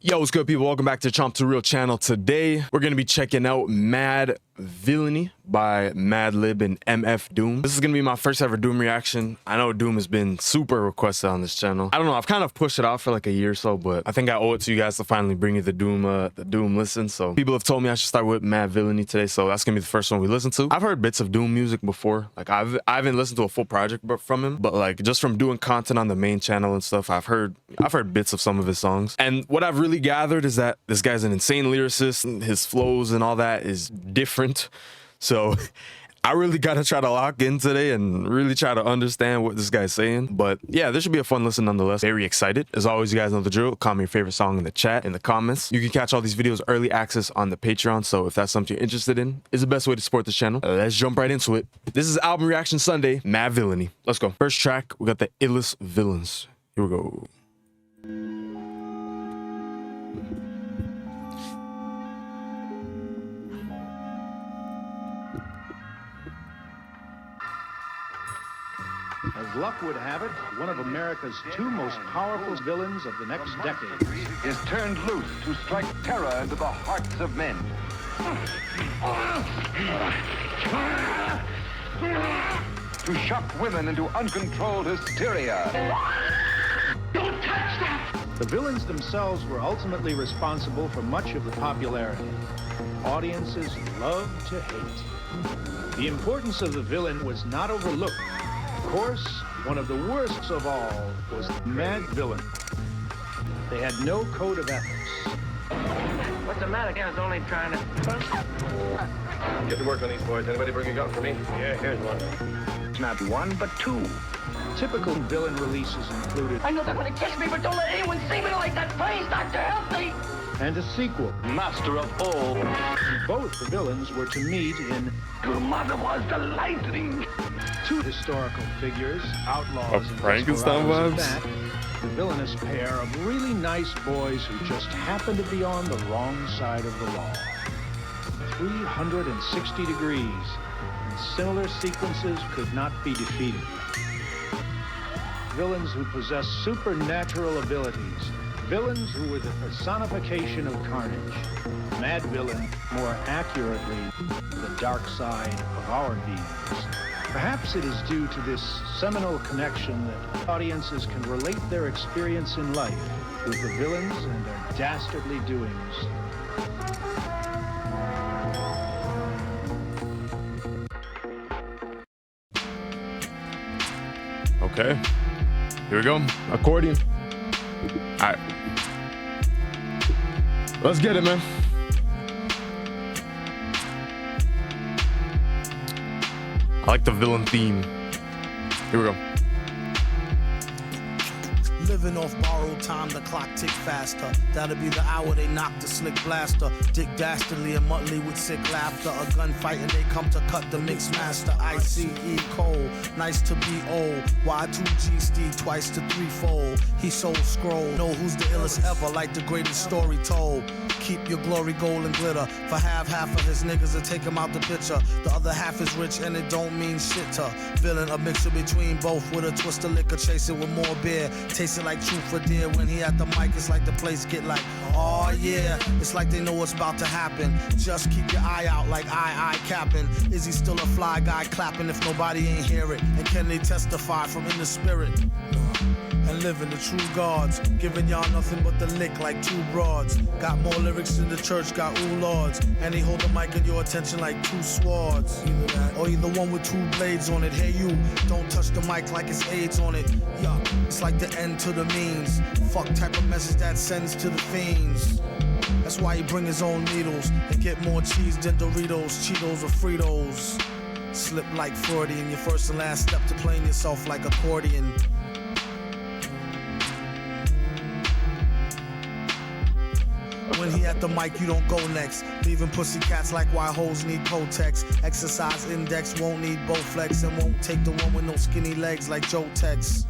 Yo, what's good, people? Welcome back to Chomp to Real channel. Today, we're going to be checking out Mad Villainy by Madlib and MF Doom. This is going to be my first ever Doom reaction. I know Doom has been super requested on this channel. I don't know, I've kind of pushed it off for like a year or so, but I think I owe it to you guys to finally bring you the Doom listen. So people have told me I should start with Mad Villainy today, so that's going to be the first one we listen to. I've heard bits of Doom music before. Like I haven't listened to a full project from him, but like just from doing content on the main channel and stuff, I've heard bits of some of his songs. And what I've really gathered is that this guy's an insane lyricist, and his flows and all that is different. So I really gotta try to lock in today and really try to understand what this guy's saying. But yeah, this should be a fun listen nonetheless. Very excited. As always, you guys know the drill. Comment your favorite song in the chat, in the comments. You can catch all these videos early access on the Patreon, so if that's something you're interested in, is the best way to support this channel. Let's jump right into it. This is Album Reaction Sunday, Mad Villainy. Let's go. First track, we got the ILLEST Villains. Here we go. As luck would have it, one of America's two most powerful villains of the next decade is turned loose to strike terror into the hearts of men. To shock women into uncontrolled hysteria. Don't touch that! The villains themselves were ultimately responsible for much of the popularity. Audiences love to hate. The importance of the villain was not overlooked. Of course, one of the worst of all was the Mad Villain. They had no code of ethics. What's the matter? I was only trying to... Get to work on these boys. Anybody bring a gun for me? Yeah, here's one. It's not one, but two. Typical villain releases included... I know they're going to kiss me, but don't let anyone see me like that. Please, Doctor, help me! And a sequel. Master of all. Both the villains were to meet in... Your mother was the lightning. Two historical figures, outlaws and Frankenstein desperados vibes? at that, the villainous pair of really nice boys who just happen to be on the wrong side of the law. 360 degrees, and similar sequences could not be defeated. Villains who possess supernatural abilities. Villains who were the personification of carnage. Mad Villain, more accurately, the dark side of our deeds. Perhaps it is due to this seminal connection that audiences can relate their experience in life with the villains and their dastardly doings. Okay, here we go. Accordion. All right, let's get it, man. I like the villain theme. Here we go. Living off borrowed time, the clock tick faster. That'll be the hour they knock the slick blaster. Dick Dastardly and Muttley with sick laughter. A gunfight and they come to cut the mix master. ICE Cole, nice to be old. Y2G Steve twice to threefold. He sold scroll. Know who's the illest ever, like the greatest story told. Keep your glory gold and glitter. For half of his niggas to take him out the picture. The other half is rich and it don't mean shit to villain. A mixture between both with a twist of liquor. Chase it with more beer. Taste it like truth for dear. When he at the mic, it's like the place get like, oh yeah. It's like they know what's about to happen. Just keep your eye out like I capping. Is he still a fly guy clapping if nobody ain't hear it? And can they testify from in the spirit? And living the true gods, giving y'all nothing but the lick like two broads. Got more lyrics than the church got ooh lords, and they hold the mic in your attention like two swords. Either that, or either one with two blades on it. Hey you, don't touch the mic like it's AIDS on it. Yeah, it's like the end to the means. Fuck type of message that sends to the fiends. That's why he bring his own needles and get more cheese than Doritos, Cheetos, or Fritos. Slip like Freudian, your first and last step to playing yourself like accordion. When he at the mic, you don't go next. Leaving pussy cats like why hoes need Kotex. Exercise index won't need Bowflex and won't take the one with no skinny legs like Joe Tex.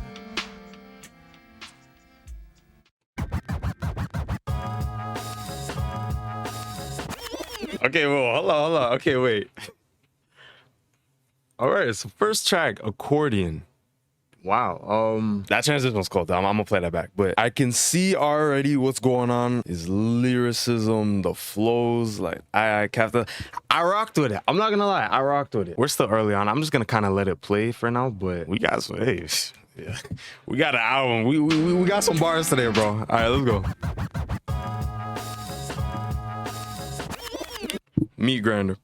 Okay, well, hold on. Okay, wait. All right, so first track, Accordion. Wow. That transition was cool. I'm gonna play that back. But I can see already what's going on. His lyricism, the flows. Like I rocked with it. I'm not gonna lie. I rocked with it. We're still early on. I'm just gonna kind of let it play for now. But we got some. Hey, yeah, we got an album. We got some bars today, bro. All right, let's go. Meat grinder.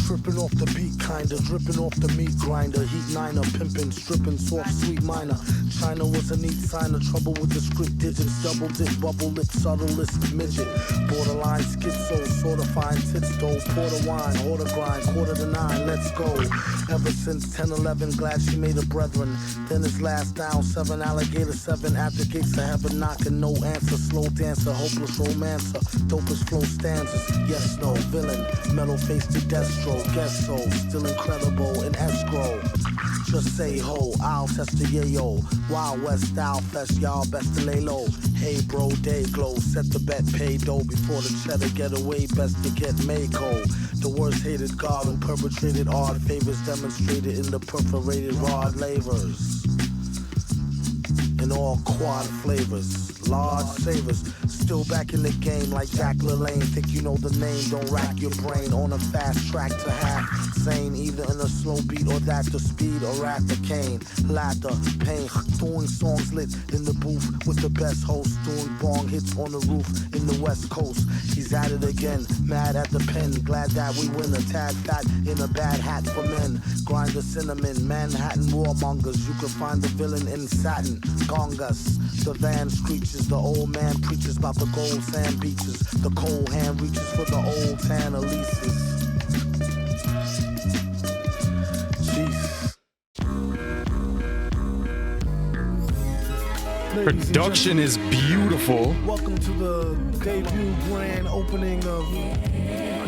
Tripping off the beat, kinda dripping off the meat grinder. Heat niner, pimping, stripping, soft, sweet minor. China was a neat sign of trouble with the script digits. Double dip, bubble lip, subtlest midget. Borderline schizo, sorta fine tits though. Porter wine, order grind, 8:45, let's go. Ever since 10-11, glad she made a brethren. Then his last down, 7 alligator, 7 at the gates of heaven knocking. No answer, slow dancer, hopeless romancer. Dopest flow stanzas, yes, no, villain. Metal face to destro. Guess so, still incredible in escrow. Just say ho, I'll test the yayo. Wild West style fest, y'all best to lay low. Hey bro, day glow, set the bet, pay dough. Before the cheddar get away, best to get Mako. The worst hated god who perpetrated odd favors demonstrated in the perforated rod lavers. In all quad flavors, large savers. Still back in the game like Jack LaLanne. Think you know the name, don't rack your brain. On a fast track to half sane, either in a slow beat or that the speed or at the cane. Laughter, pain, doing songs lit in the booth with the best host. Doing bong hits on the roof in the West Coast. He's at it again, mad at the pen. Glad that we win a tad fat in a bad hat for men. Grind the cinnamon, Manhattan warmongers. You can find the villain in satin. Gongas, the van screeches. The old man preaches about the gold sand beaches. The cold hand reaches for the old tan Elises. Production is beautiful. Welcome to the debut grand opening of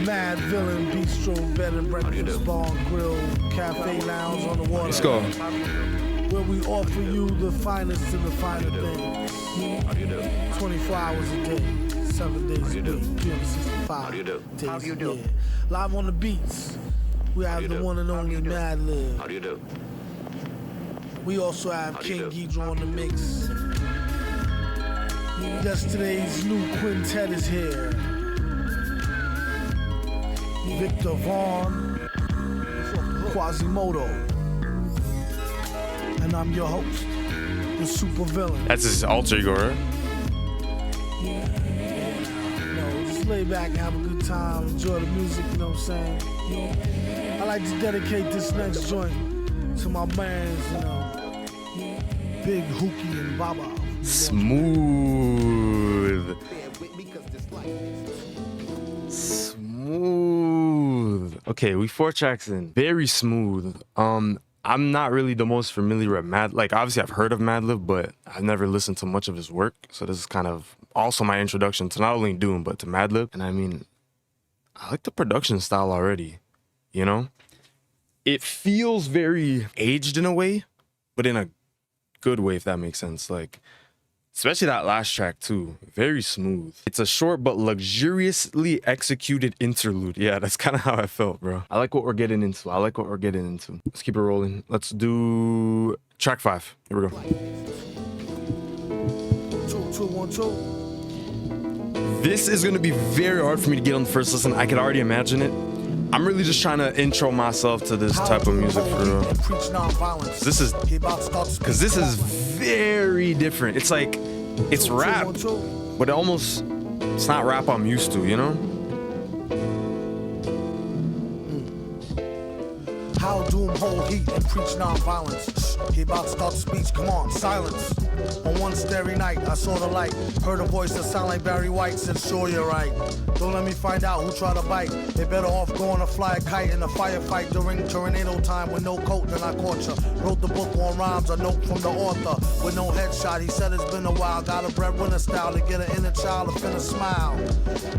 Mad Villain Bistro, Bed and Breakfast, Bar, Grill, Cafe, Lounge on the water. Let's go. Where we offer you the finest of the finer things. How do you do? 24 hours a day, 7 days a week, 365 How do you do? days How do you a do? year. Live on the beats, we have the one and only Mad Lib. How do you do? We also have How do you King do? Ghidra on the mix. Yesterday's new quintet is here. Victor Vaughn, Quasimodo, and I'm your host, the super villain. That's his alter ego, right? Just lay back and have a good time, enjoy the music, you know what I'm saying? I like to dedicate this next joint to my mans, you know, Big Hookie and Baba. Smooth. Smooth. Okay, we 4 tracks in. Very smooth. I'm not really the most familiar with like obviously I've heard of Madlib, but I've never listened to much of his work. So this is kind of also my introduction to not only Doom, but to Madlib. And I mean, I like the production style already, you know? It feels very aged in a way, but in a good way, if that makes sense. Like, especially that last track too, very smooth. It's a short but luxuriously executed interlude. Yeah, that's kind of how I felt, bro. I like what we're getting into. Let's keep it rolling. Let's do track 5. Here we go. 2, 2, 1, 2. This is gonna be very hard for me to get on the first listen. I could already imagine it. I'm really just trying to intro myself to this type of music for real. This is very different. It's like, it's rap, but it's not rap I'm used to, you know? How Doom hold heat and preach non-violence. He about to start the speech, come on, silence. On one starry night, I saw the light. Heard a voice that sounded like Barry White, said, sure you're right. Don't let me find out who tried to bite. They better off going to fly a kite in a firefight during tornado time with no coat, then I caught ya. Wrote the book on rhymes, a note from the author. With no headshot, he said it's been a while. Got a breadwinner style to get an inner child to finna smile.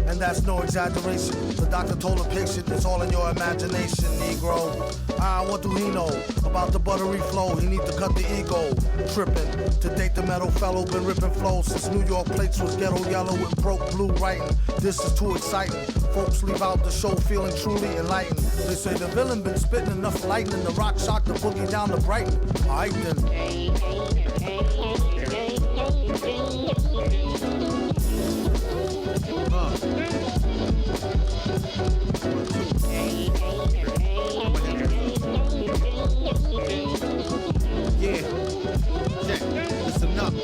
And that's no exaggeration. The doctor told the patient it's all in your imagination, Negro. What do he know about the buttery flow? He need to cut the ego. Tripping to date the metal fellow, been ripping flows since New York plates was ghetto yellow with broke blue writing. This is too exciting. Folks leave out the show feeling truly enlightened. They say the villain been spitting enough lightning. The rock shocked the boogie down to Brighton. Alright then. Yeah, check, listen up.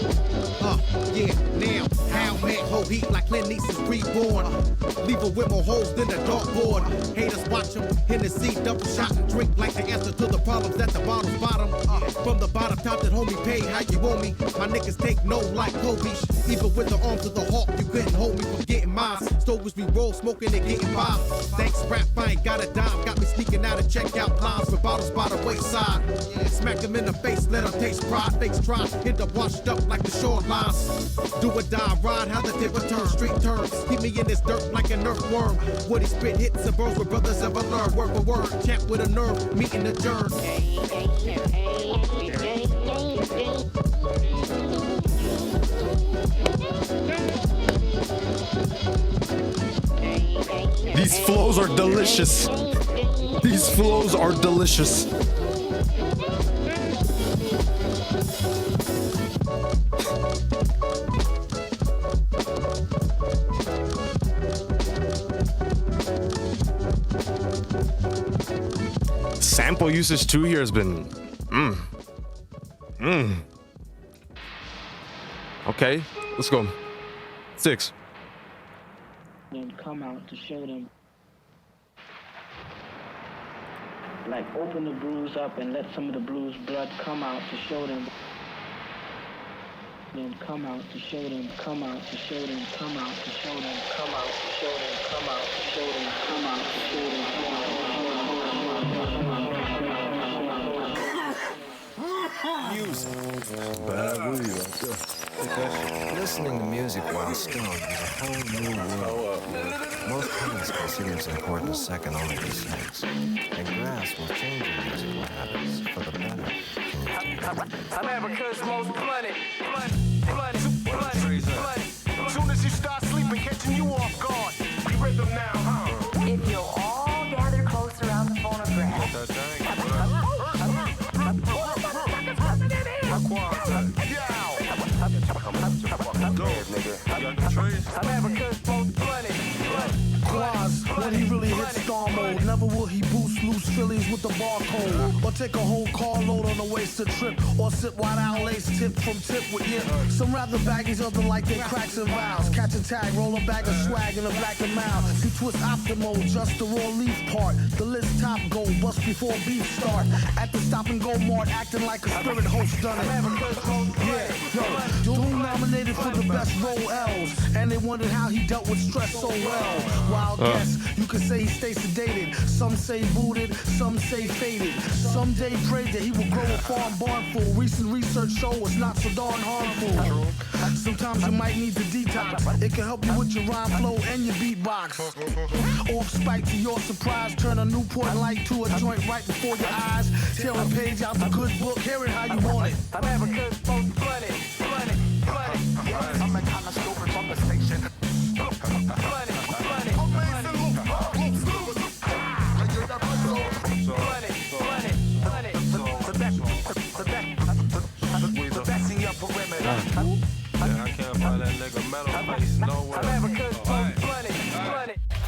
Yeah, now, how man hold heat like Clint East's reborn. Leave her with more holes than the dartboard. Haters watch him, Hennessy, double shot and drink like the answer to the problems at the bottle's bottom. From the bottom top that homie paid, how you want me? My niggas take no like Kobe. Even with the arms of the hawk, you couldn't hold me from getting mine. Stovers we roll, smoking and getting by. Thanks rap, I ain't got a dime. Got me sneaking out of checkout lines with bottles by the wayside. Smack them in the face, let them taste pride. Fakes try, end up washed up like the shorelines. Do or die, ride how the table turns, street turns. Keep me in this dirt like an earthworm. What he spit hits and burns with brothers ever learn. Word for word, champ with a nerve, meeting the germ. These flows are delicious. These flows are delicious. Sample usage too here has been Okay, let's go. 6. Then come out to show them. Like open the bruise up and let some of the bruise blood come out to show them. Then come out to show them, come out to show them, come out to show them, come out to show them, come out to show them, come out to show them, come out to show them. Music. Listening to music while stoned is a whole new world. Most parents consider it important as second only to sex. And grass will change your music what happens for the better. America's most blooded. Soon as you start sleeping, catching you off guard. We rhythm now, huh? If you'll all gather close around the phonograph. America's most blooded. Quaz, when he really hits star mode, never will he boost loose Phillies with the barcode, or take a whole carload on a wasted trip, or sit wide out lace tip from tip with yip. Some rather baggies, other like they cracks and vows. Catch a tag, roll a bag of swag in a black and mouth. He twist optimal, just the raw leaf part. The list top go, bust before beef start. At the stop and go mart, acting like a spirit host done it. Yeah, yo, Doom nominated for the best role L's, and they wondered how he dealt with stress so well. Wild guess, you could say he stays sedated. Some say booted, some say faded. Someday prayed that he will grow a farm barn full. Recent research show it's not so darn harmful. Sometimes you might need to detox. It can help you with your rhyme flow and your beatbox. Off spike to your surprise, turn a Newport light to a joint right before your eyes. Tear a page out the good book, hear it how you want it. America's most blooded. I'm a kind of stupid from the station.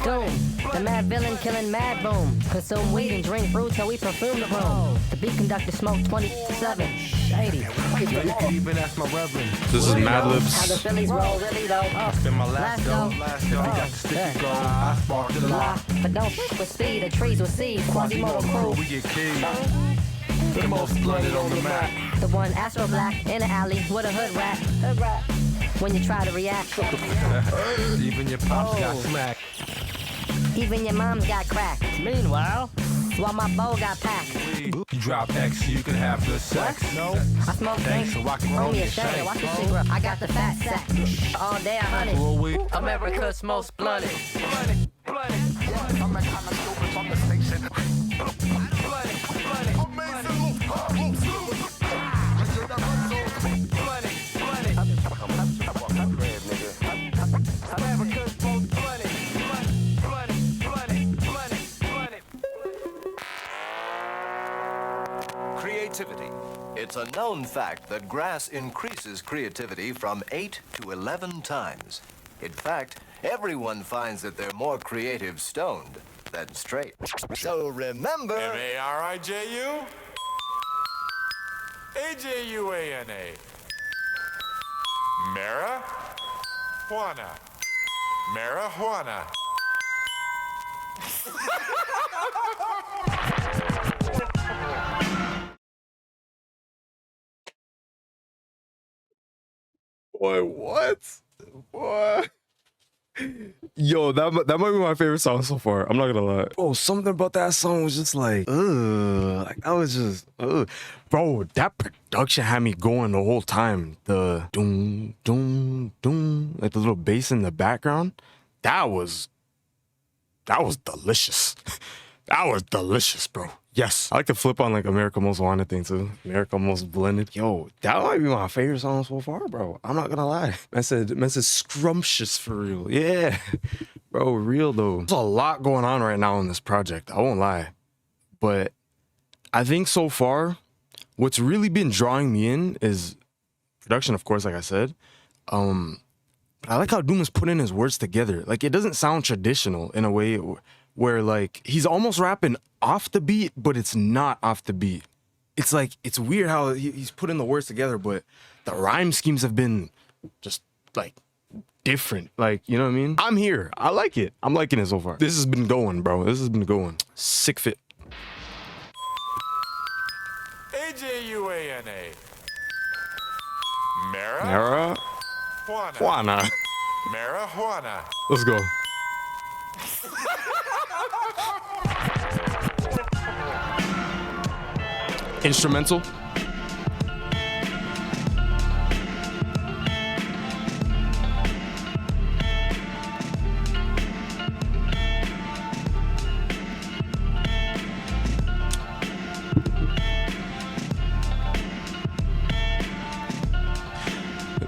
Doom, the mad villain killing mad boom. Consume weed and drink brew till we perfume the room. The beat conductor smoke 27. Shady. You can even ask my reverend. This is Mad How the Libs. Phillies roll really though. Spin my last go. last go. Got the sticky gold. I sparked the law. But don't f with speed, the trees will see. Quasimodo crew. We get killed. The most flooded on the map. The one Astro Black in the alley with a hood rat. When you try to react. Even your pops got smacked. Even your mom's got cracked. Meanwhile, while my bow got packed. You drop X, you can have good sex. No, I smoke Thanks, drinks. so I can Roll roll me a your shank. shank. Watch your cigarette. I got the fat sack. All day I hunt it. America's most blunted. I'm a kind of stupid on the station. Creativity. It's a known fact that grass increases creativity from 8 to 11 times. In fact, everyone finds that they're more creative stoned than straight. So remember... M-A-R-I-J-U? A-J-U-A-N-A. Marijuana. Marijuana. Boy, what? What? Yo, that might be my favorite song so far. I'm not gonna lie. Oh, something about that song was just like, ugh. Like, I was just, ugh. Bro, that production had me going the whole time. The doom, doom, doom, like the little bass in the background. That was delicious. That was delicious, bro. Yes. I like to flip on like America Most Wanted thing too. America Most Blended. Yo, that might be my favorite song so far, bro. I'm not gonna lie. Man said scrumptious for real. Yeah. Bro, real though. There's a lot going on right now in this project. I won't lie. But I think so far, what's really been drawing me in is production, of course, like I said. I like how Doom is putting his words together. Like, it doesn't sound traditional in a way where, like, he's almost rapping off the beat, but it's not off the beat. It's like, it's weird how he's putting the words together, but the rhyme schemes have been just, like, different. Like, you know what I mean? I'm here. I like it. I'm liking it so far. This has been going, bro. This has been going. SICKFIT. A-J-U-A-N-A. Marijuana. Marijuana. Let's go. Instrumental.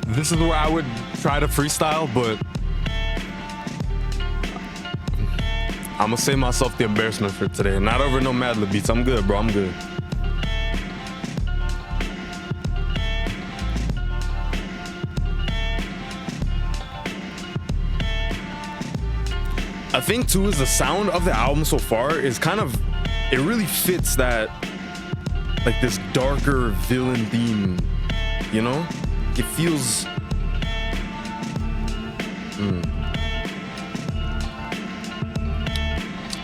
This is where I would try to freestyle, but I'm gonna save myself the embarrassment for today. Not over no Mad Lib beats. I'm good, bro. I'm good. I think too is the sound of the album so far is kind of, it really fits that, like, this darker villain theme, you know? It feels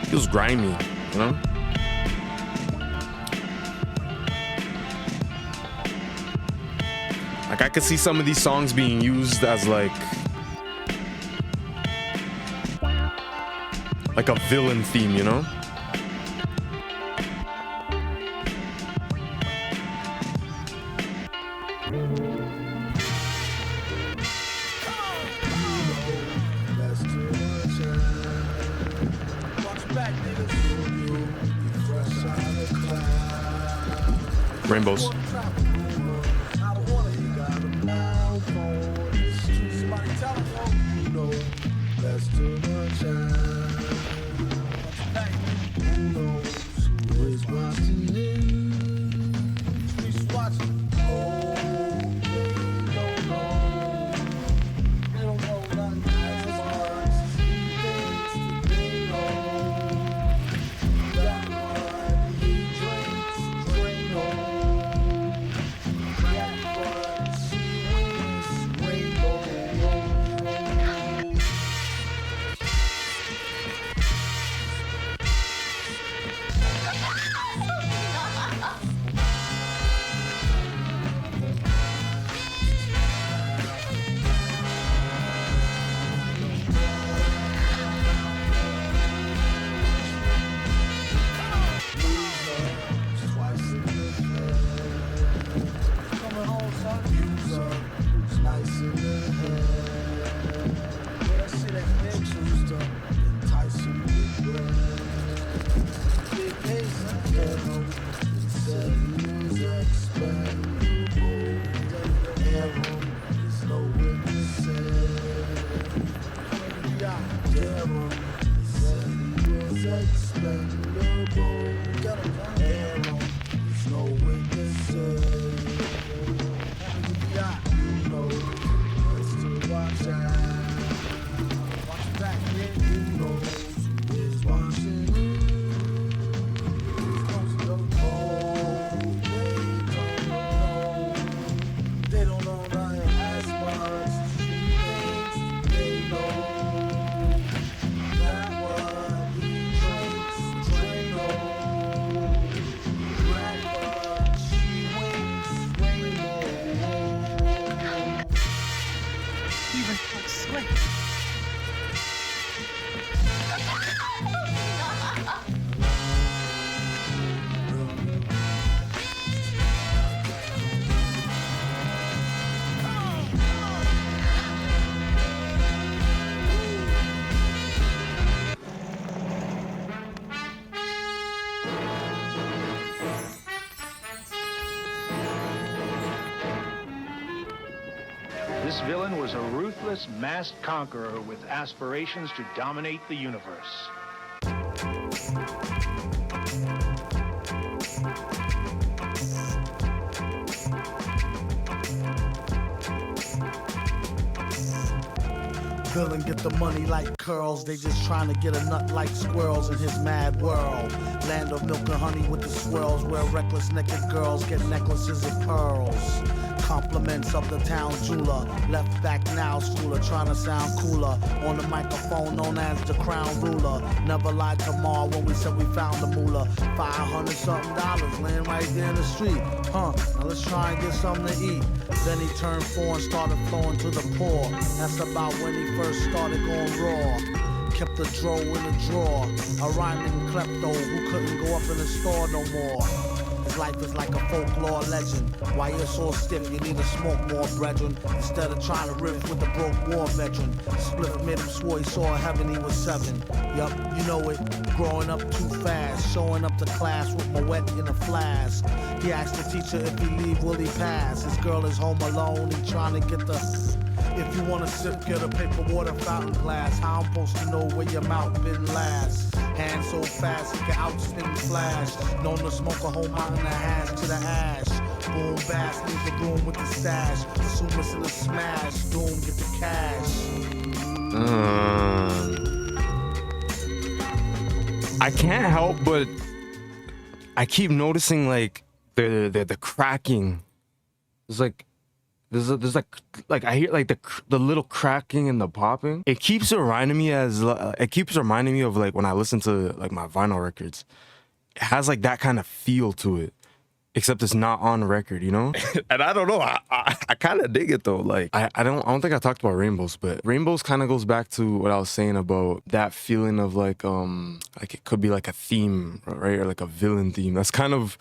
feels grimy, you know? Like, I could see some of these songs being used as like a villain theme, you know? Rainbows. This villain was a ruthless, masked conqueror with aspirations to dominate the universe. Villain get the money like curls. They just trying to get a nut like squirrels in his mad world. Land of milk and honey with the swirls, where reckless naked girls get necklaces of pearls. Compliments of the town jeweler, left back now schooler, trying to sound cooler. On the microphone known as the crown ruler. Never lied to Ma when we said we found the moolah. $500 something laying right there in the street. Now let's try and get something to eat. Then he turned 4 and started flowing to the poor. That's about when he first started going raw. Kept the dro in the drawer. A rhyming klepto who couldn't go up in the store no more. His life is like a folklore legend. Why you're so stiff, you need to smoke more, brethren. Instead of trying to riff with the broke war veteran. Spliff made him swore he saw heaven, he was 7. Yup, you know it. Growing up too fast. Showing up to class with my wet in a flask. He asked the teacher if he leave, will he pass? His girl is home alone, he trying to get the... If you wanna sip, get a paper water fountain glass. How I'm supposed to know where your mouth been last? Hand so fast, he can outspin flash. Known to smoke a whole mountain of hash to the ash. Boom, bass, leave the room with the stash. Assume it's in a smash. Doom, get the cash. I can't help but I keep noticing like the cracking. There's like there's like I hear like the little cracking and the popping. It keeps reminding me of like when I listen to like my vinyl records. It has like that kind of feel to it, except it's not on record, you know. And I don't know. I kind of dig it though. Like I don't think I talked about Rainbows, but Rainbows kind of goes back to what I was saying about that feeling of like it could be like a theme, right, or like a villain theme. That's kind of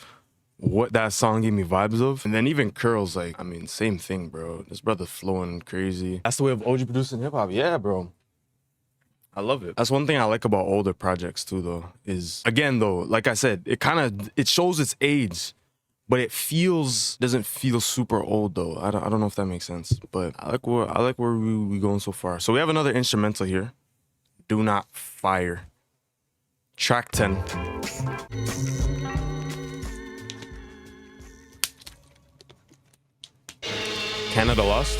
what that song gave me vibes of. And then even Curls, like, I mean, same thing, bro. This brother's flowing crazy. That's the way of OG producing hip-hop. Yeah, bro. I love it. That's one thing I like about older projects, too, though, is, again, though, like I said, it shows its age, but it doesn't feel super old, though. I don't know if that makes sense, but I like where we going so far. So we have another instrumental here. Do Not Fire. Track 10. Canada Lost.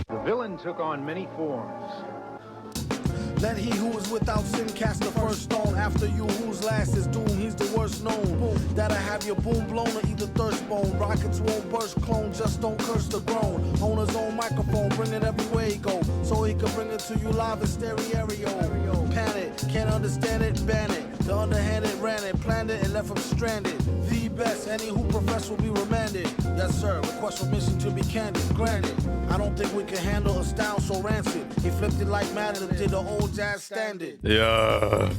The villain took on many forms. Let he who is without sin cast the first stone. After you, whose last is doom, he's the worst known. Boom, that'll have your boom blown or either thirst bone. Rockets won't burst, clone, just don't curse the grown. Own his own microphone, bring it everywhere he go, so he can bring it to you live in stereo. Panic, can't understand it, ban it. The underhanded ran it, planned it, and left him stranded. The best, any who profess will be remanded. Yes, sir, request permission to be candid, granted. I don't think we can handle a style so rancid. He flipped it like Madden did the old jazz standard. Yeah.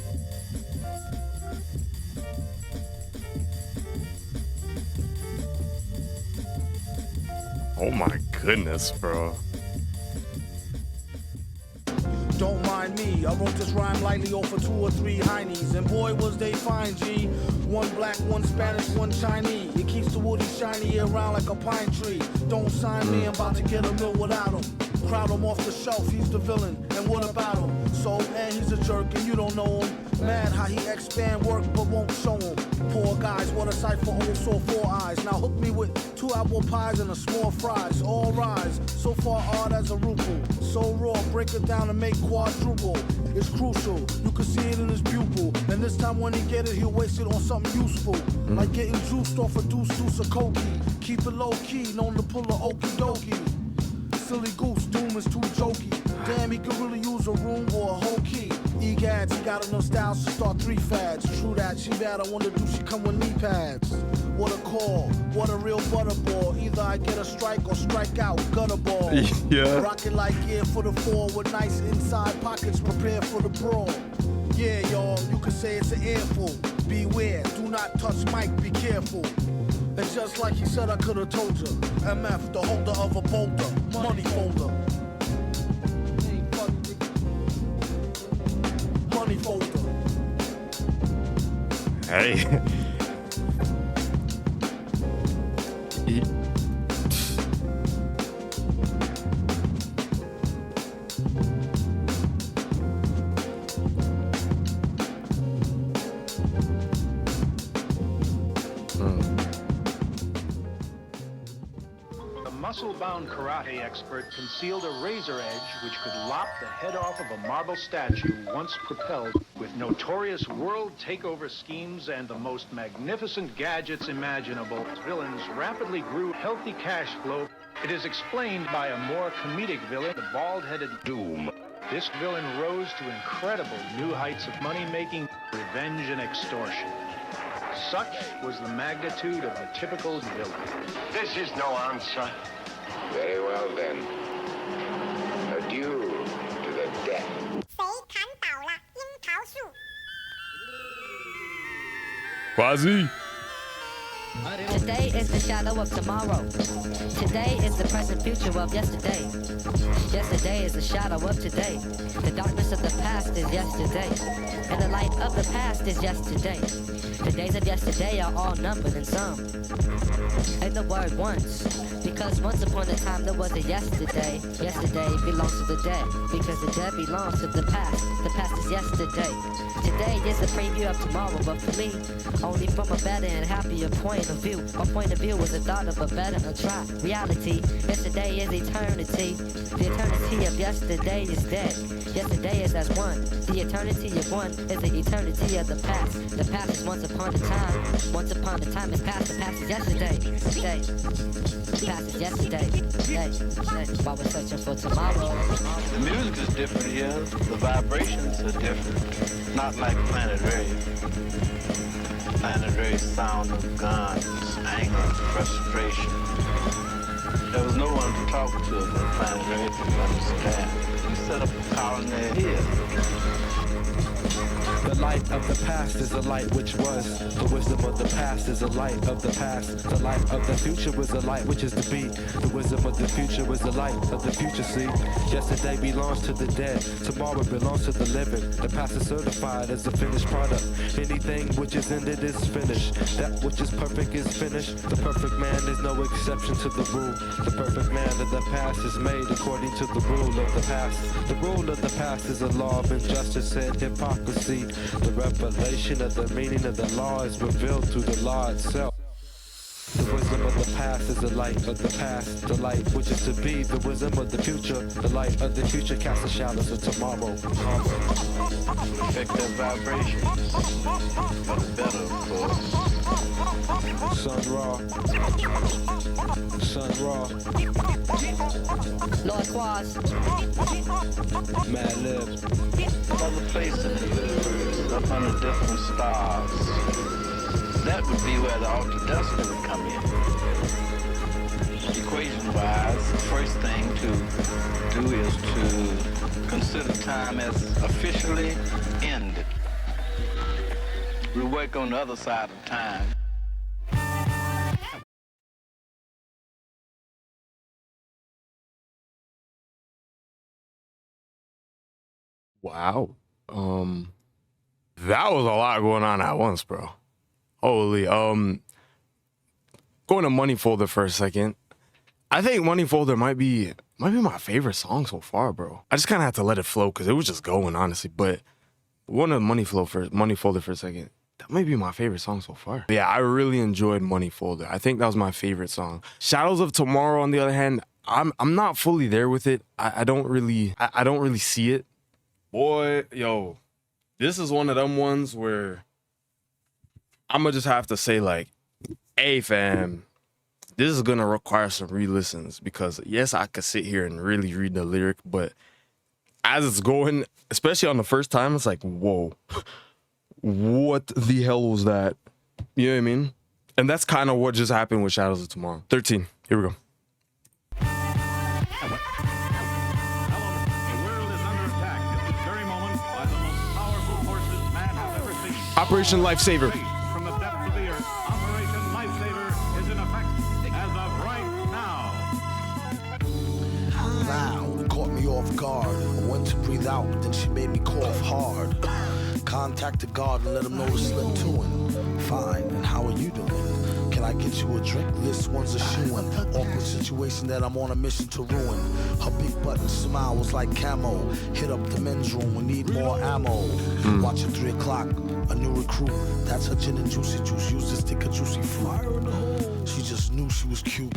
Oh my goodness, bro. Don't mind me, I wrote this rhyme lightly over 2 or 3 heinies, and boy was they fine, G. One black, one Spanish, one Chinese. It keeps the woody shiny year round like a pine tree. Don't sign me, I'm about to get a mill without him. Crowd him off the shelf, he's the villain, and what about him? So, and he's a jerk, and you don't know him. Mad how he expand work, but won't show him. Poor guys, what a sight for old sore 4 eyes. Now hook me with 2 apple pies and a small fries. All rise, so far odd as a ruple. So raw, break it down and make quadruple. It's crucial, you can see it in his pupil. And this time when he get it, he'll waste it on something useful. Like getting juiced off a deuce of coke. Keep it low key, known to pull a okie dokie. Silly goose, Doom is too jokey. Damn, he could really use a room or a whole key. Egads, he got enough styles to start 3 fads. True that, she bad, I wonder do she come with knee pads? What a call, what a real butterball. Either I get a strike or strike out, gutter ball. Yeah. Rockin' like gear for the 4 with nice inside pockets prepared for the brawl. Yeah, y'all, you could say it's an earful. Beware, do not touch mic, be careful. And just like he said, I could've told you. MF, the holder of a boulder, money folder. Money folder. Hey. Muscle-bound karate expert concealed a razor edge which could lop the head off of a marble statue once propelled with notorious world takeover schemes and the most magnificent gadgets imaginable. Villains rapidly grew healthy cash flow. It is explained by a more comedic villain, the bald-headed Doom. This villain rose to incredible new heights of money-making, revenge, and extortion. Such was the magnitude of the typical villain. This is no answer. Very well then. Adieu to the death. Quasi. Today is the shadow of tomorrow. Today is the present future of yesterday. Yesterday is the shadow of today. The darkness of the past is yesterday. And the light of the past is yesterday. The days of yesterday are all numbered in some. And the word once. Because once upon a time there was a yesterday. Yesterday belongs to the dead. Because the dead belongs to the past. The past is yesterday. Today is the preview of tomorrow, but for me, only from a better and happier point of view. My point of view is the thought of a better try. Reality, yesterday is eternity. The eternity of yesterday is dead. Yesterday is as one. The eternity of one is the eternity of the past. The past is once upon a time. Once upon a time is past. The past is yesterday. Day. The past is yesterday. Day. While we're searching for tomorrow. The music is different here. The vibrations are different. Not like Planet Rave. Planet Rave's sound of guns, anger, frustration. There was no one to talk to but Planet Rave to understand. We set up a colony here. The light of the past is the light which was. The wisdom of the past is the light of the past. The light of the future was the light which is to be. The wisdom of the future was the light of the future, see. Yesterday belongs to the dead. Tomorrow belongs to the living. The past is certified as a finished product. Anything which is ended is finished. That which is perfect is finished. The perfect man is no exception to the rule. The perfect man of the past is made according to the rule of the past. The rule of the past is a law of injustice and hypocrisy. The revelation of the meaning of the law is revealed through the law itself. The wisdom of the past is the light of the past. The light which is to be. The wisdom of the future. The light of the future casts the shadows of tomorrow. Affect their vibrations. For the better, of course. Sun Ra. Sun Ra. Lord Quaz. Mad Lib. Another place in the universe. Up under different stars. That would be where the altered destiny would come in. Equation-wise, the first thing to do is to consider time as officially ended. We work on the other side of time. Wow. That was a lot going on at once, bro. Holy. Going to Money Folder for a second. I think Money Folder might be my favorite song so far, bro. I just kind of had to let it flow because it was just going, honestly. But one of Money Folder for a second. That might be my favorite song so far. Yeah, I really enjoyed Money Folder. I think that was my favorite song. Shadows of Tomorrow, on the other hand, I'm not fully there with it. I don't really see it. Boy, yo, this is one of them ones where I'm gonna just have to say, like, hey fam, this is gonna require some re-listens, because yes, I could sit here and really read the lyric, but as it's going, especially on the first time, it's like, whoa, what the hell was that? You know what I mean? And that's kind of what just happened with Shadows of Tomorrow. 13, here we go. Operation Lifesaver. From the depths of the earth, Operation Lifesaver is in effect as of right now. Now, it caught me off guard. I went to breathe out, but then she made me cough hard. Contacted God and let him know to slip to him. Fine, and how are you doing? Can I get you a drink? This one's a shoe-in. Awkward situation that I'm on a mission to ruin. Her big button smile was like camo. Hit up the men's room, we need more ammo. Watch at 3 o'clock, a new recruit. That's her gin and juicy juice. Use this stick of juicy fruit. She just knew she was cute.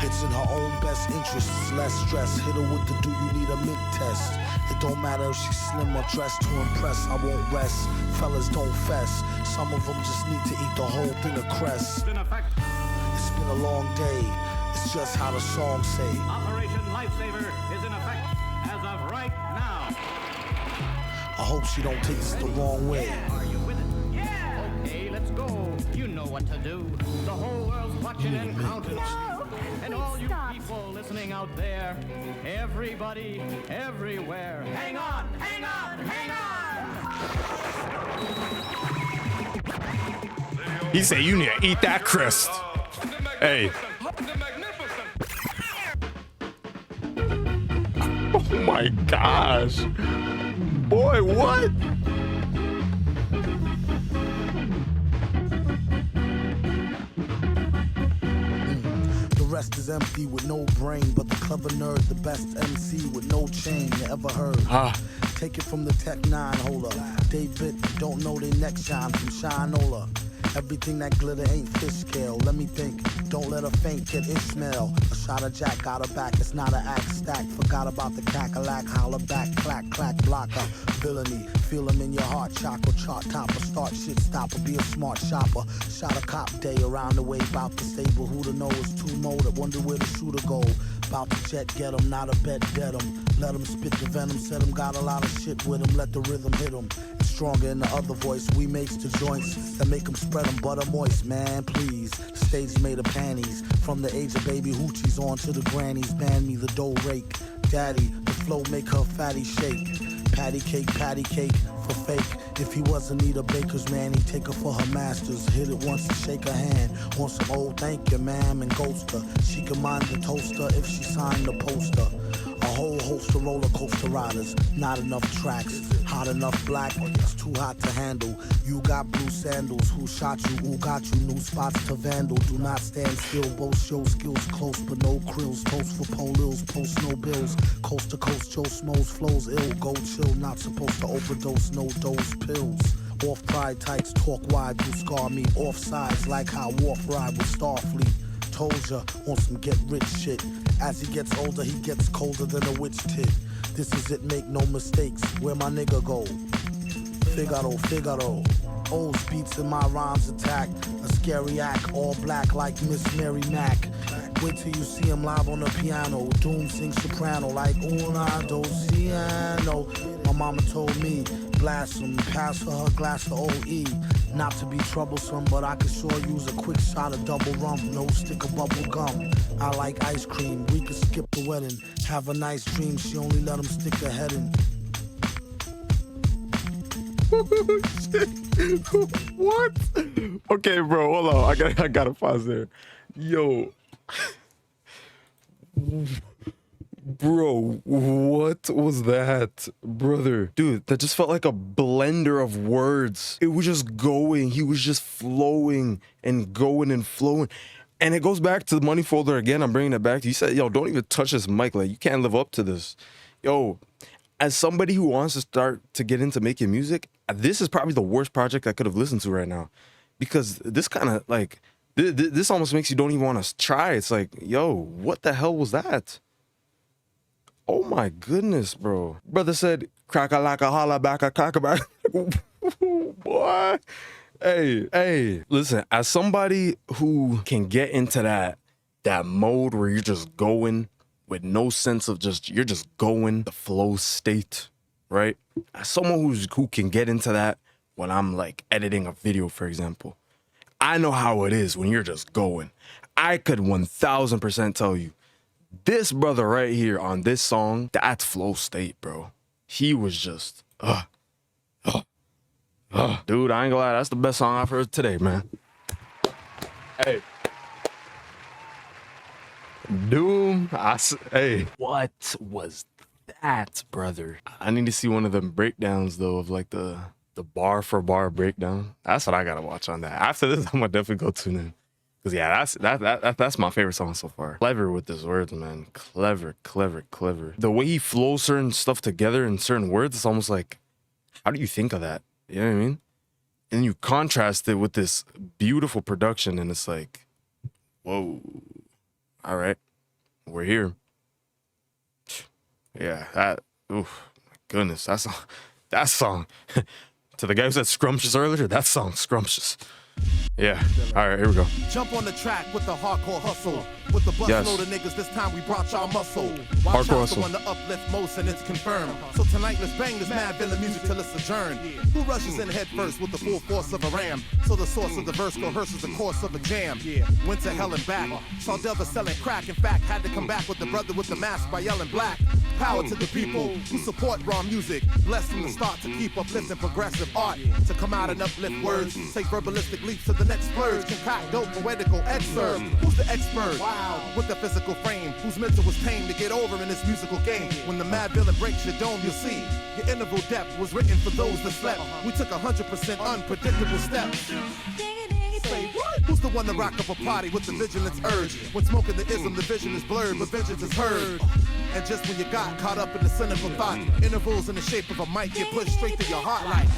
It's in her own best interests, less stress. Hit her with the do you need a mint test. It don't matter if she's slim or dressed to impress. I won't rest, fellas don't fess. Some of them just need to eat the whole thing of cress. It's been a long day, it's just how the song say. Operation Lifesaver is in effect as of right now. I hope she don't take this the wrong way. Are you with it? Yeah! Okay, let's go. You know what to do. The whole world's watching and counting. And all you people listening out there, everybody, everywhere, hang on, hang on, hang on! He said you need to eat that crust. Hey. Oh my gosh. Boy, what? The rest is empty with no brain, but the clever nerd, the best MC with no chain you ever heard. Take it from the Tech 9 holder. David, don't know they next shine from Shinola. Everything that glitter ain't fish scale. Let me think, don't let her faint, get Ishmael. A shot of Jack got her back, it's not an act stack. Forgot about the cackalack, holler back, clack, clack, blocker. Villainy, feel him in your heart, chakra, chart topper. Start shit stopper, be a smart shopper. Shot a cop day around the way, bout the stable. Who to know is too molded, wonder where the shooter go. Bout to jet, get him, not a bet, dead him. Let him spit the venom, said him, got a lot of shit with him. Let the rhythm hit him. It's stronger in the other voice, we makes the joints that make him spread them butter moist, man, please. The stage made of panties. From the age of baby hoochies on to the grannies. Ban me the dough rake. Daddy, the flow make her fatty shake. Patty cake for fake. If he wasn't need a baker's man, he'd take her for her masters. Hit it once and shake her hand. Want some old thank you, ma'am, and ghost her. She can mind the toaster if she signed the poster. A whole host of roller coaster riders. Not enough tracks. Hot enough black, it's too hot to handle. You got blue sandals. Who shot you? Who got you? New spots to vandal. Do not stand still. Both show skills close, but no krills. Toast for polils. Post no bills. Coast to coast, Joe Smoes flows ill. Go chill. Not supposed to overdose. No dose pills. Off pride tights. Talk wide. Do scar me. Off sides like how Wharf ride with Starfleet. Told ya, on some get rich shit. As he gets older, he gets colder than a witch tit. This is it, make no mistakes. Where my nigga go? Figaro, Figaro. O's beats in my rhymes attack. A scary act, all black like Miss Mary Mack. Wait till you see him live on the piano. Doom sings soprano like una, dos, ciano. My mama told me, blast him, pass her glass of OE. Not to be troublesome, but I could sure use a quick shot of double rum. No stick of bubble gum. I like ice cream, we could skip the wedding. Have a nice dream, she only let him stick her head in. What? Okay, bro, hold on. I gotta pause there. Yo. Bro, what was that? Brother, dude, that just felt like a blender of words. It was just going. He was just flowing and going and flowing. And it goes back to the money folder again. I'm bringing it back to you. Said, yo, don't even touch this mic. Like, you can't live up to this. Yo, as somebody who wants to start to get into making music, this is probably the worst project I could have listened to right now. Because this kind of, like, this almost makes you don't even want to try. It's like, yo, what the hell was that? Oh my goodness, bro. Brother said, Crack a like a holla back a cock back. Boy. Hey, listen, as somebody who can get into that mode where you're just going with no sense of you're just going, the flow state, right? As someone who can get into that when I'm like editing a video, for example, I know how it is when you're just going. I could 1000% tell you, this brother right here on this song, that's flow state, bro. He was just, dude, I ain't gonna lie, that's the best song I've heard today, man. Hey. Doom, hey. What was that, brother? I need to see one of them breakdowns, though, of like the bar for bar breakdown. That's what I gotta watch on that. After this, I'm gonna definitely go tune in. Cause yeah, that's my favorite song so far. Clever with his words, man. Clever. The way he flows certain stuff together in certain words, it's almost like, how do you think of that? You know what I mean? And you contrast it with this beautiful production, and it's like, whoa. All right, we're here. Yeah, my goodness, that song. To the guy who said scrumptious earlier, that song's scrumptious. Yeah, all right, here we go. Jump on the track with the hardcore hustle. With the bus load of niggas, this time we brought y'all muscle. Watch out the one to uplift most, and it's confirmed. So tonight, let's bang this mad villain music till it's adjourned. Who rushes in head first with the full force of a ram? So the source of the verse coerces the course of a jam. Went to hell and back. Saw Delva selling crack. In fact, had to come back with the brother with the mask by yelling black. Power to the people who support raw music. Blessed from the start to keep uplifting progressive art. To come out and uplift words. Take verbalistic leaps to the next splurge. Concoct dope poetical excerpt. Who's the expert? Wow. With the physical frame, whose mental was tame to get over in this musical game. When the mad villain breaks your dome, you'll see your interval depth was written for those that slept. We took 100% unpredictable steps. Say what? Who's the one to rock up a party with the vigilance urge? When smoking the ism, the vision is blurred, but vengeance is heard. And just when you got caught up in the cynical thought, intervals in the shape of a mic get pushed straight to your heart like.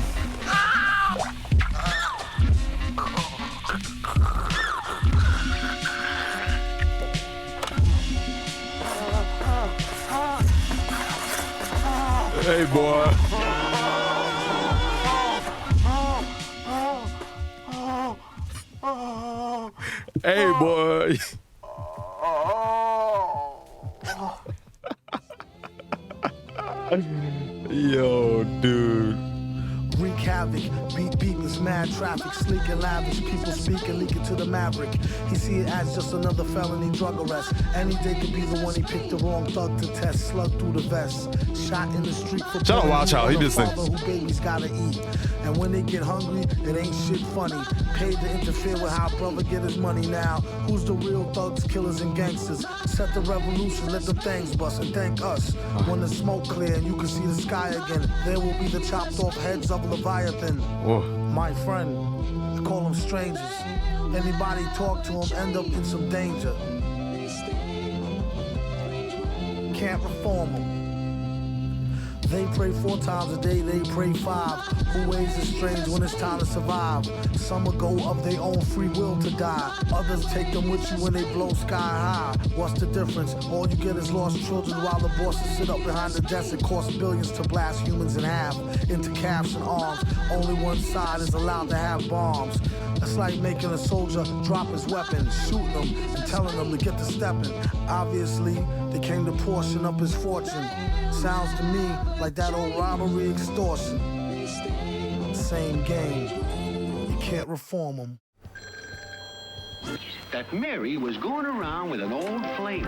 Hey, boy. Hey, boy. Yo, dude. Wreak havoc, beat beatless, mad traffic, sleek and lavish, people speaking, leaking to the maverick. He see it as just another felony drug arrest. Any day could be the one he picked the wrong thug to test, slug through the vest, shot in the street for shout out Wild Child, he just thinks. Who babies gotta eat. And when they get hungry, it ain't shit funny. Paid to interfere with how brother get his money now. Who's the real thugs, killers, and gangsters? Set the revolution, let them things bust, and thank us. When the smoke clear and you can see the sky again, there will be the chopped off heads of Leviathan. Whoa. My friend, I call them strangers. Anybody talk to them end up in some danger. Can't reform them. They pray 4 times a day, they pray 5. Who ways is strange when it's time to survive? Some will go of their own free will to die. Others take them with you when they blow sky high. What's the difference? All you get is lost children while the bosses sit up behind the desk. It costs billions to blast humans in half into calves and arms. Only one side is allowed to have bombs. That's like making a soldier drop his weapon, shooting them and telling them to get to stepping. Obviously, they came to portion up his fortune. Sounds to me like that old robbery extortion. Same game. You can't reform them. That Mary was going around with an old flame.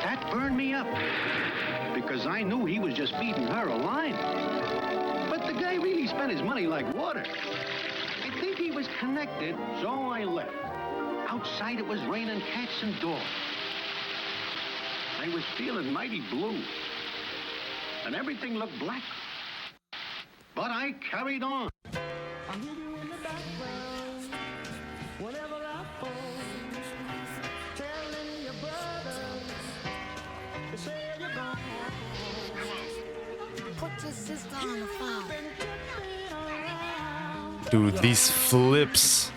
That burned me up because I knew he was just feeding her a line. But the guy really spent his money like water. I think he was connected, so I left. Outside it was raining cats and dogs. I was feeling mighty blue, and everything looked black. But I carried on. Dude, these flips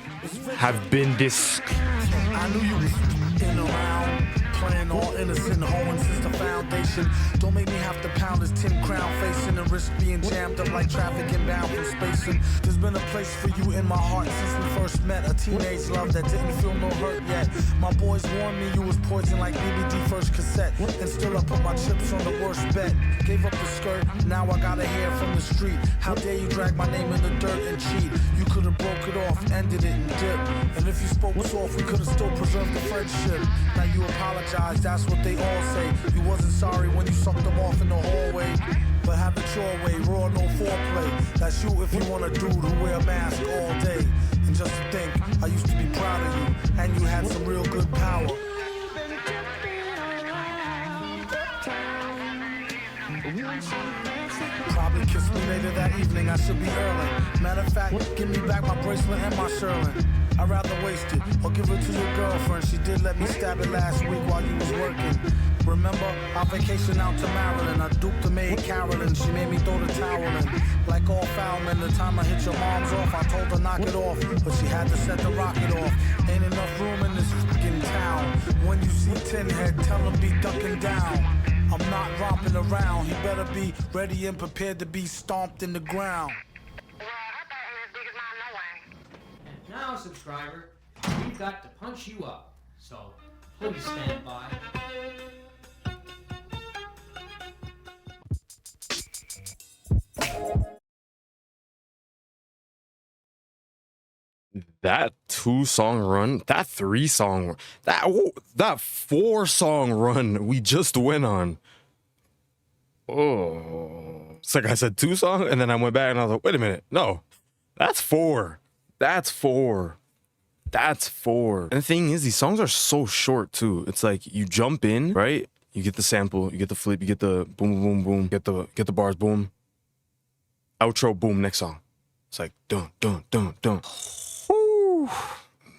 have been I knew you was in around. praying all innocent, hoeing since the foundation. Don't make me have to pound this 10 crown facing and risk being jammed up like traffic inbound from spacing. There's been a place for you in my heart since we first met. A teenage love that didn't feel no hurt yet. My boys warned me you was poison like BBD first cassette. And still I put my chips on the worst bet. Gave up the skirt, now I got a hair from the street. How dare you drag my name in the dirt and cheat? You could have broke it off, ended it and dipped. And if you spoke soft, we could have still preserved the friendship. Now you apologize, that's what they all say. You wasn't sorry when you sucked them off in the hallway. But have it your way, raw, no foreplay. That's you if you want a dude who wear a mask all day. And just to think, I used to be proud of you, and you had some real good power. Probably kiss me later that evening, I should be early. Matter of fact, give me back my bracelet and my Sherlin. I'd rather waste it, or give it to your girlfriend. She did let me stab it last week while you was working. Remember, our vacation out to Maryland. I duped the maid Carolyn, she made me throw the towel in. Like all foul men, the time I hit your mom's off, I told her knock it off, but she had to set the rocket off. Ain't enough room in this fucking town. When you see Tin Head, tell him be ducking down. I'm not romping around, he better be ready and prepared to be stomped in the ground. Now, subscriber, we've got to punch you up, so please stand by. That 2-song run, that 3-song, that 4-song run we just went on. Oh, it's like I said 2-song, and then I went back and I was like, wait a minute, no, that's 4. That's 4. That's 4. And the thing is, these songs are so short too. It's like you jump in, right? You get the sample, you get the flip, you get the boom, boom, boom, get the bars, boom. Outro, boom, next song. It's like dun, dun, dun, dun. Whew.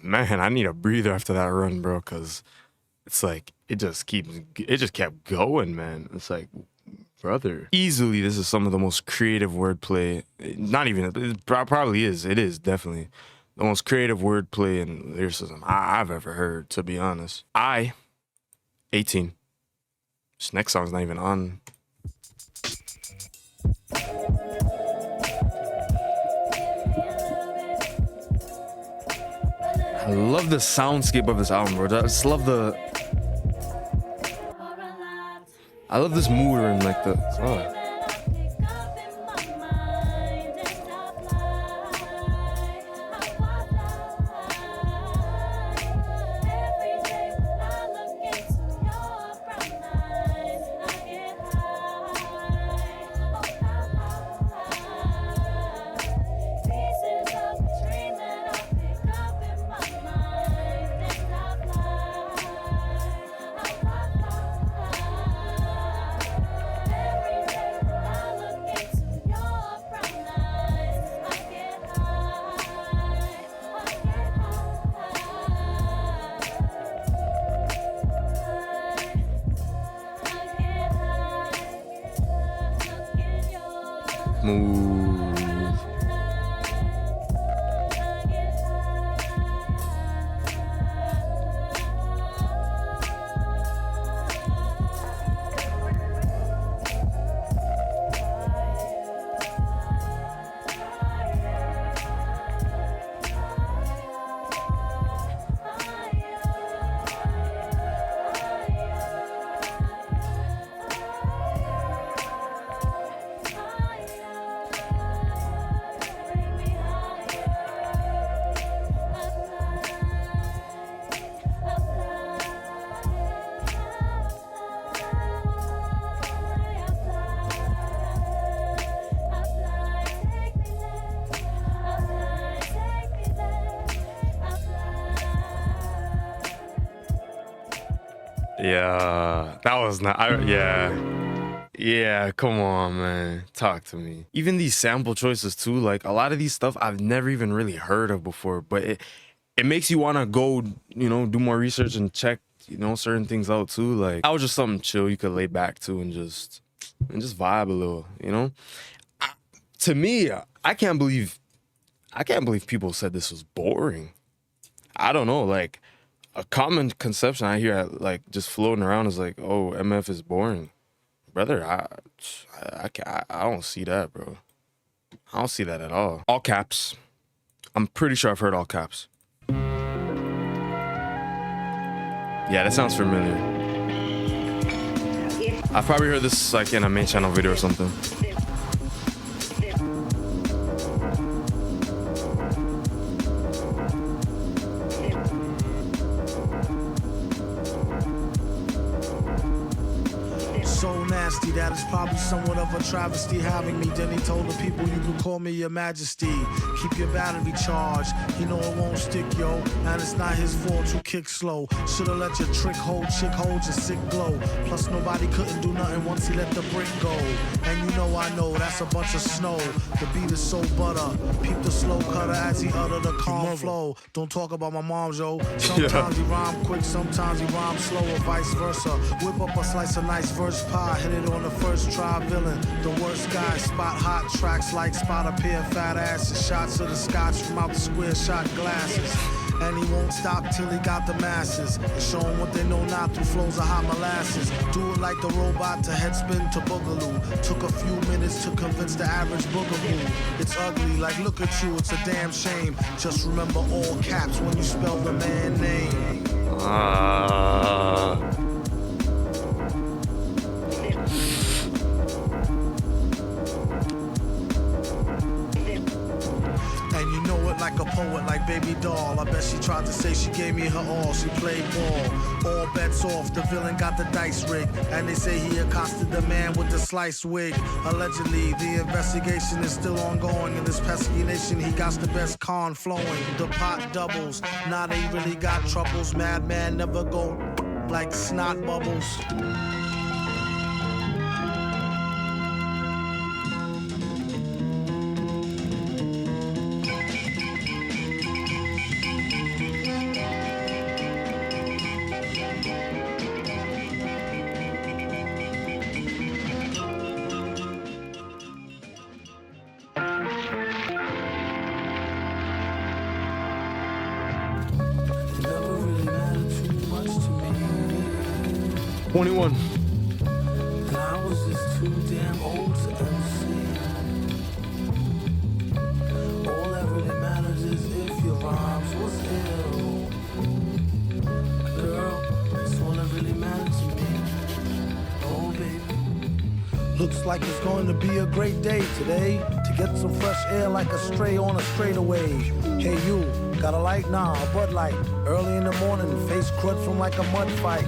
Man, I need a breather after that run, bro, because it's like it just kept going, man. It's like, brother. Easily, this is some of the most creative wordplay. Not even, it probably is. It is definitely the most creative wordplay and lyricism I've ever heard, to be honest. 18. This next song's not even on. I love the soundscape of this album, bro. I just love I love this mood and like the move. Yeah, that was not. Yeah, come on, man. Talk to me. Even these sample choices too. Like a lot of these stuff I've never even really heard of before, but it makes you want to go, do more research and check, certain things out too. Like that was just something chill you could lay back to and just vibe a little. To me, I can't believe people said this was boring. I don't know, like. a common conception I hear like just floating around is like, oh, MF is boring. Brother, I don't see that, bro. I don't see that at all. All caps. I'm pretty sure I've heard all caps. Yeah, that sounds familiar. I've probably heard this like in a main channel video or something. So nasty that it's probably somewhat of a travesty having me. Then he told the people you can call me your majesty. Keep your battery charged. You know it won't stick, yo. And it's not his fault you kick slow. Shoulda let your trick hold, chick hold your sick glow. Plus nobody couldn't do nothing once he let the brick go. And you know I know that's a bunch of snow. The beat is so butter. Peep the slow cutter as he utter the calm flow. Don't talk about my mom, yo. Sometimes he rhyme quick, sometimes he rhyme slow, or vice versa. Whip up a slice of nice verse pie, hit it on the first try, villain. The worst guy, spot hot tracks like spot a pair of fat asses. Shots of the scotch from out the square shot glasses. And he won't stop till he got the masses. And show them what they know not through flows of hot molasses. Do it like the robot to headspin to boogaloo. Took a few minutes to convince the average boogaboo. It's ugly, like look at you, it's a damn shame. Just remember all caps when you spell the man name. Like a poet, like baby doll. I bet she tried to say she gave me her all. She played ball. All bets off. The villain got the dice rigged. And they say he accosted the man with the sliced wig. Allegedly, the investigation is still ongoing. In this pesky nation, he got the best con flowing. The pot doubles. Now they really got troubles. Madman never go like snot bubbles. I was just too damn old to MC. All that really matters is if your rhymes was ill. Girl, that's all that really matters to me. Oh, baby. Looks like it's going to be a great day today. To get some fresh air like a stray on a straightaway. Hey, you, got a light? Nah, a Bud Light. Early in the morning, face crud from like a mud fight.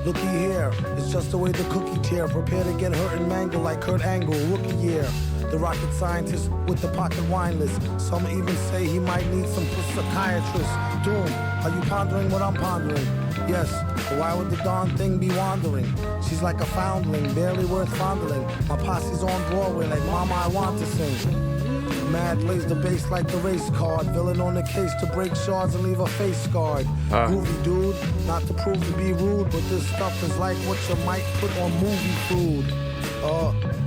Looky here, it's just the way the cookie tear. Prepare to get hurt and mangled like Kurt Angle, rookie year. The rocket scientist with the pocket wine list. Some even say he might need some psychiatrist. Doom, are you pondering what I'm pondering? Yes, but why would the darn thing be wandering? She's like a foundling, barely worth fondling. My posse's on Broadway like Mama, I want to sing. Mad lays the bass like the race card. Villain on the case to break shards and leave a face scarred. Groovy dude, not to prove to be rude, but this stuff is like what you might put on movie food.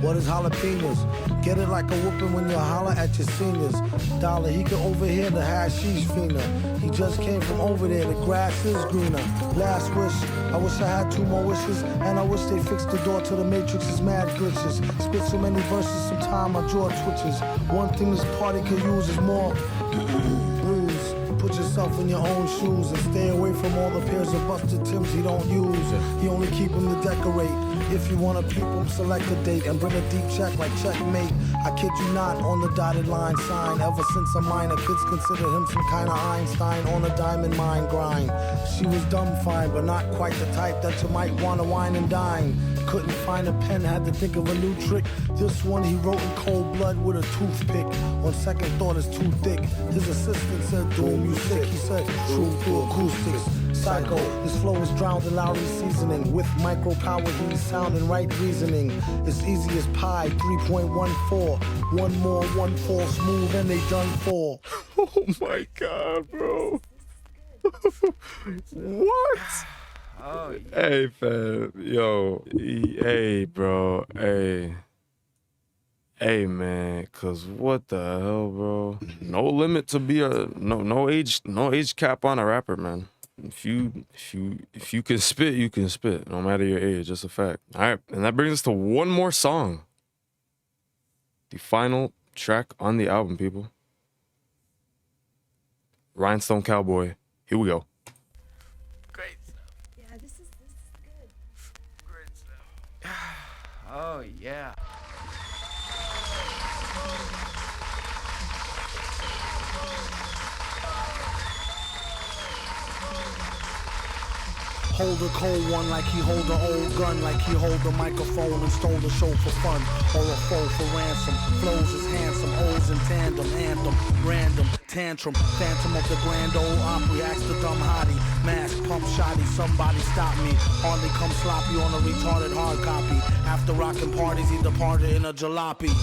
What is jalapenos? Get it like a whooping when you holler at your seniors. Dollar, he can overhear the hashish fiender. He just came from over there, the grass is greener. Last wish, I wish I had 2 more wishes. And I wish they fixed the door to the Matrix's mad glitches. Spit so many verses, sometime my jaw twitches. One thing this party could use is more blues. Put yourself in your own shoes and stay away from all the pairs of busted Timbs he don't use. He only keep them to decorate. If you wanna peep him, select a date and bring a deep check like checkmate. I kid you not, on the dotted line sign. Ever since a minor, kids consider him some kind of Einstein on a diamond mine grind. She was dumb fine, but not quite the type that you might wanna wine and dine. Couldn't find a pen, had to think of a new trick. This one he wrote in cold blood with a toothpick. On second thought, it's too thick. His assistant said, Doom, you sick. He said, true through acoustics. Psycho, his flow is drowned in Lowry's seasoning. With micro power, he's sound and right reasoning. It's easy as pie, 3.14. One more, one false move, and they done for. Oh my God, bro. What? Oh, hey, fam. Yo. Hey, bro. Hey, man. Cause what the hell, bro? No limit to be a no age cap on a rapper, man. If you can spit, you can spit. No matter your age, just a fact. All right, and that brings us to one more song. The final track on the album, people. Rhinestone Cowboy. Here we go. Great stuff. Yeah, this is good. Great stuff. Oh, yeah. Hold a cold one like he hold an old gun, like he hold a microphone and stole the show for fun, or a foe for ransom. Flows is handsome, O's in tandem, anthem, random, tantrum, phantom of the grand old Opry, ask the dumb hottie, mask, pump shotty, somebody stop me, hardly come sloppy on a retarded hard copy. After rocking parties, he departed in a jalopy.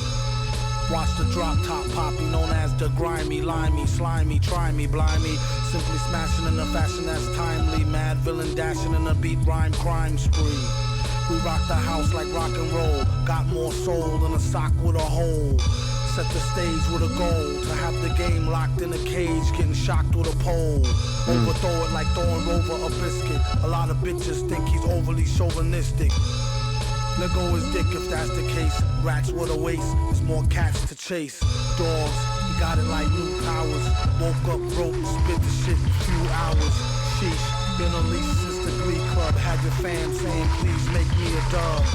Watch the drop top poppy, known as the grimy, limey, slimy, try me, blimey. Simply smashing in a fashion that's timely. Mad villain dashing in a beat rhyme crime spree. We rock the house like rock and roll. Got more soul than a sock with a hole. Set the stage with a goal to have the game locked in a cage, getting shocked with a pole. Overthrow it like throwing over a biscuit. A lot of bitches think he's overly chauvinistic. Let go his dick if that's the case. Rats with a waist, there's more cats to chase. Dogs, he got it like new powers. Woke up broke, spit the shit in a few hours. Sheesh, been unleashed since the Glee Club. Had your fam saying please make me a dub.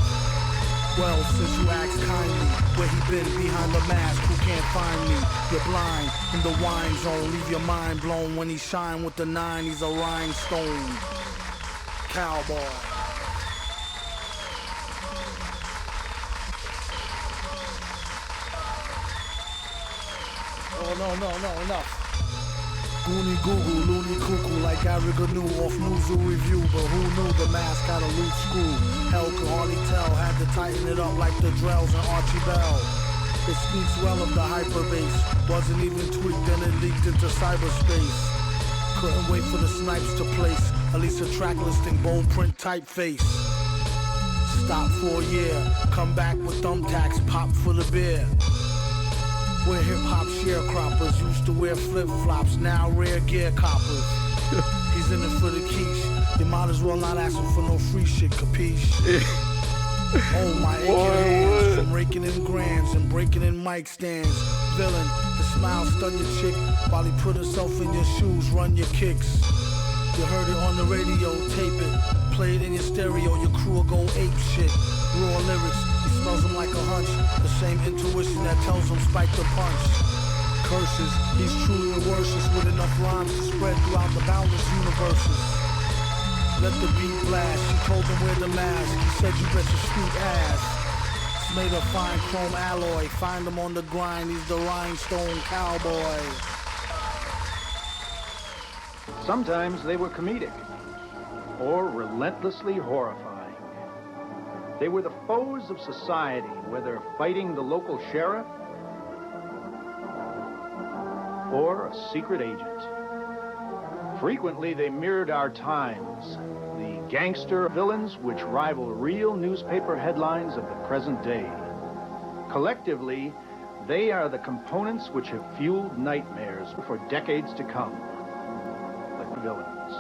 Well, since you asked kindly, where he been behind the mask, who can't find me? You're blind in the wine zone, leave your mind blown when he shine with the 9, he's a rhinestone cowboy. Oh, no, enough. Goonie goo goo, loony cuckoo, like Gary Gnu off Newzoo Review. But who knew the mask had a loose screw? Hell could hardly tell, had to tighten it up like the Drells and Archie Bell. It speaks well of the hyperbase, wasn't even tweaked and it leaked into cyberspace. Couldn't wait for the snipes to place, at least a track listing, bold print typeface. Stop for a year, come back with thumbtacks, pop for the beer. We're hip-hop sharecroppers, used to wear flip-flops, now rare gear coppers. He's in it for the quiche, you might as well not ask him for no free shit, capiche? Oh my aching hands, from raking in grands and breaking in mic stands. Villain, the smile stun your chick, while he put himself in your shoes, run your kicks. You heard it on the radio, tape it, play it in your stereo, your crew will go ape shit. Raw lyrics, he smells them like a hunch, the same intuition that tells him spike the punch. Curses, he's truly the worstest with enough rhymes to spread throughout the boundless universes. Let the beat blast, she told him wear the mask, he said you bet your sweet ass. It's made of fine chrome alloy, find him on the grind, he's the Rhinestone Cowboy. Sometimes they were comedic or relentlessly horrifying. They were the foes of society, whether fighting the local sheriff or a secret agent. Frequently, they mirrored our times, the gangster villains which rival real newspaper headlines of the present day. Collectively, they are the components which have fueled nightmares for decades to come. The villains.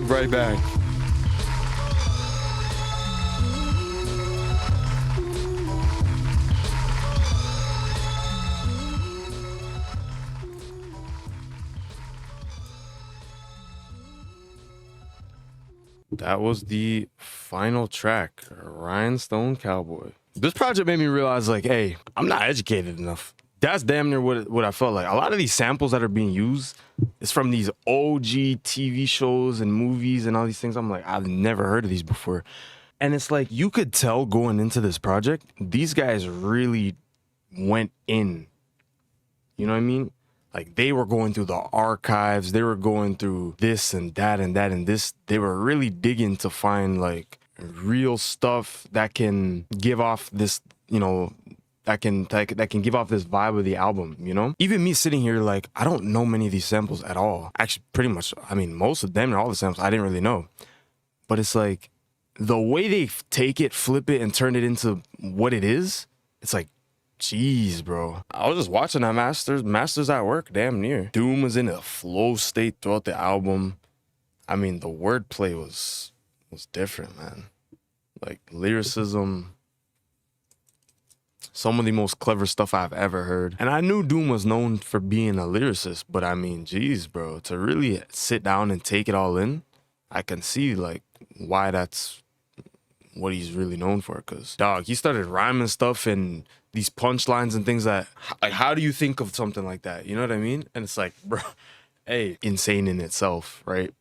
Right back. That was the final track, Rhinestone Cowboy. This project made me realize, like, hey, I'm not educated enough. That's damn near what I felt like. A lot of these samples that are being used is from these OG TV shows and movies and all these things. I'm like, I've never heard of these before. And it's like, you could tell going into this project, these guys really went in. You know what I mean? Like, they were going through the archives. They were going through this and that and that and this. They were really digging to find, like, real stuff that can give off this, you know, that can give off this vibe of the album, you know? Even me sitting here, like, I don't know many of these samples at all. Actually, pretty much, I mean, most of them and all the samples, I didn't really know. But it's like, the way they take it, flip it, and turn it into what it is, it's like, jeez, bro. I was just watching that Masters at work, damn near. Doom was in a flow state throughout the album. I mean, the wordplay was different, man. Like, lyricism, some of the most clever stuff I've ever heard. And I knew Doom was known for being a lyricist, but I mean, geez, bro, to really sit down and take it all in, I can see, like, why that's what he's really known for. Because, dog, he started rhyming stuff and these punchlines and things that, like, how do you think of something like that? You know what I mean? And it's like, bro, hey, insane in itself, right?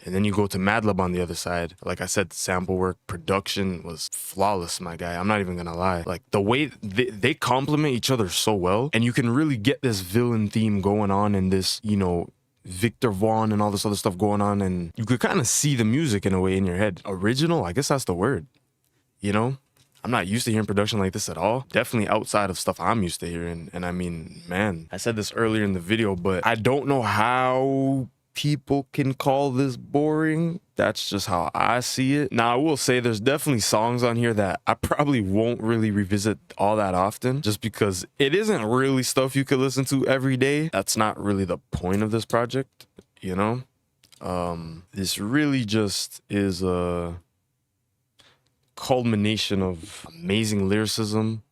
And then you go to Madlib on the other side. Like I said, sample work, production was flawless, my guy. I'm not even gonna lie. Like, the way they complement each other so well, and you can really get this villain theme going on and this, you know, Victor Vaughn and all this other stuff going on, and you could kind of see the music in a way in your head. Original, I guess that's the word. You know? I'm not used to hearing production like this at all. Definitely outside of stuff I'm used to hearing. And I mean, man, I said this earlier in the video, but I don't know how people can call this boring. That's just how I see it. Now, I will say there's definitely songs on here that I probably won't really revisit all that often, just because it isn't really stuff you could listen to every day. That's not really the point of this project, you know? This really just is a culmination of amazing lyricism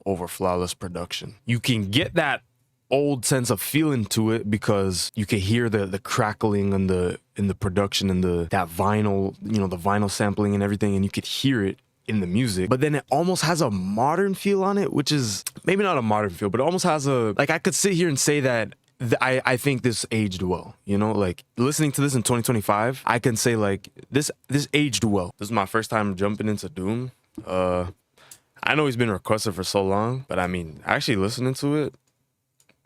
over flawless production. You can get that old sense of feeling to it because you can hear the crackling and in the production and that vinyl, you know, the vinyl sampling and everything, and you could hear it in the music. But then it almost has a modern feel on it, which is maybe not a modern feel, but it almost has a, like, I could sit here and say that I think this aged well, you know, like listening to this in 2025, I can say like this aged well. This is my first time jumping into Doom. I know he's been requested for so long, but I mean, actually listening to it,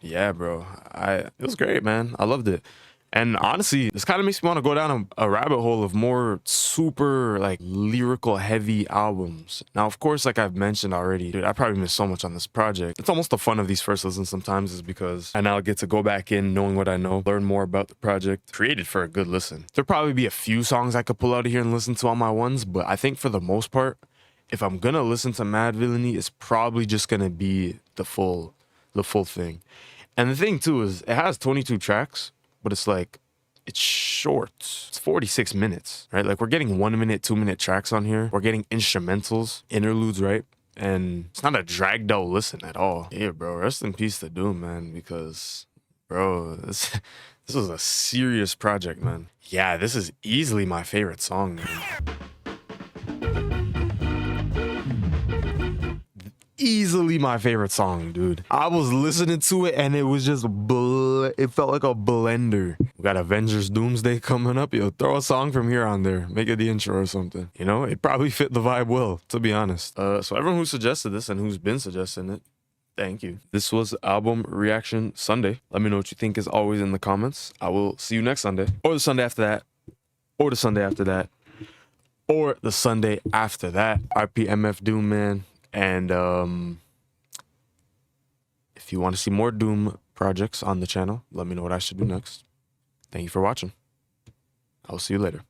yeah, bro, it was great, man. I loved it. And honestly, this kind of makes me want to go down a rabbit hole of more super, like, lyrical heavy albums. Now, of course, like I've mentioned already, dude, I probably missed so much on this project. It's almost the fun of these first listens sometimes is because I now get to go back in knowing what I know, learn more about the project, created for a good listen. There'll probably be a few songs I could pull out of here and listen to on my ones, but I think for the most part, if I'm gonna listen to Mad Villainy, it's probably just gonna be the full thing. And the thing too is it has 22 tracks, but it's like, it's short. It's 46 minutes, right? Like, we're getting 1 minute, 2 minute tracks on here. We're getting instrumentals, interludes, right? And it's not a dragged out listen at all. Yeah, bro, rest in peace to Doom, man, because, bro, this was a serious project, man. Yeah, this is easily my favorite song, man. Easily my favorite song, dude. I was listening to it and it was just it felt like a blender. We got Avengers Doomsday coming up. Yo, throw a song from here on there. Make it the intro or something. You know, it probably fit the vibe well, to be honest. So everyone who suggested this and who's been suggesting it, thank you. This was Album Reaction Sunday. Let me know what you think as always in the comments. I will see you next Sunday, or the Sunday after that, or the Sunday after that, or the Sunday after that. RPMF Doom, man. And if you want to see more Doom projects on the channel, let me know what I should do next. Thank you for watching. I will see you later.